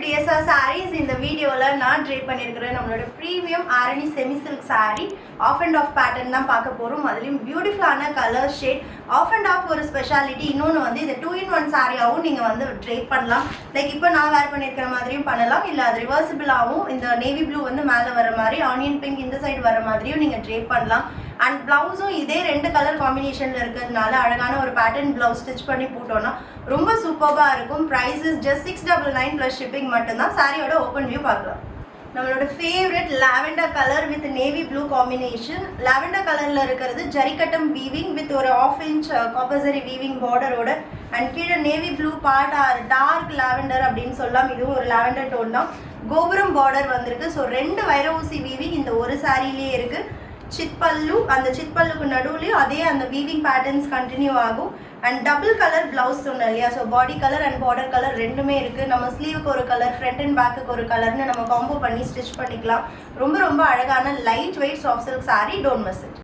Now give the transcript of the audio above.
பிரியசா sarees இந்த வீடியோல நான் ட்ரை பண்ணியிருக்கிறேன் நம்மளோட premium Arani semi silk saree off and off pattern தான் பார்க்க போகிறோம். அதுலேயும் பியூட்டிஃபுல்லான colour shade off and off ஒரு ஸ்பெஷாலிட்டி. இன்னொன்று வந்து இது 2-in-1 சாரியாகவும் நீங்கள் வந்து ட்ரை பண்ணலாம். லைக் இப்போ நான் வேர் பண்ணியிருக்கிற மாதிரியும் பண்ணலாம், இல்லை அது ரிவர்சிபிளாகவும் இந்த நேவி ப்ளூ வந்து மேலே வர மாதிரி ஆனியன் பிங்க் இந்த சைடு வர மாதிரியும் நீங்கள் ட்ரை பண்ணலாம். அண்ட் ப்ளவுஸும் இதே 2 கலர் காம்பினேஷனில் இருக்கிறதுனால அழகான ஒரு பேட்டர்ன் ப்ளவுஸ் ஸ்டிச் பண்ணி போட்டோன்னா ரொம்ப சூப்பராக இருக்கும். ப்ரைஸஸ் ஜஸ்ட் 699 ப்ளஸ் ஷிப்பிங் மட்டும்தான். சாரியோட ஓப்பன் வியூ பார்க்கலாம். நம்மளோட favourite lavender colour with navy blue combination. Lavender கலரில் இருக்கிறது ஜரிகட்டம் வீவிங் வித் ஒரு 1/2 inch காப்பசரி வீவிங் பார்டரோட அண்ட் கீழே navy blue part or dark lavender அப்படின்னு சொல்லலாம். இதுவும் ஒரு லாவெண்டர் டோன் தான். கோபுரம் பார்டர் வந்திருக்கு. ஸோ 2 வைர ஊசி வீவிங் இந்த ஒரு சாரிலேயே இருக்குது. சிட்பல்லு, அந்த சிட்பல்லுக்கு நடுவுலையும் அதே அந்த வீவிங் பேட்டர்ன்ஸ் கண்டினியூ ஆகும். அண்ட் டபுள் கலர் பிளவுஸ் சொன்னோம் இல்லையா, so body colour and border colour ரெண்டுமே இருக்குது. நம்ம ஸ்லீவுக்கு ஒரு கலர், ஃப்ரண்ட் அண்ட் பேக்குக்கு ஒரு கலர்னு நம்ம காம்போ பண்ணி ஸ்டிச் பண்ணிக்கலாம். ரொம்ப ரொம்ப அழகான light weight soft silk sorry. Don't miss it.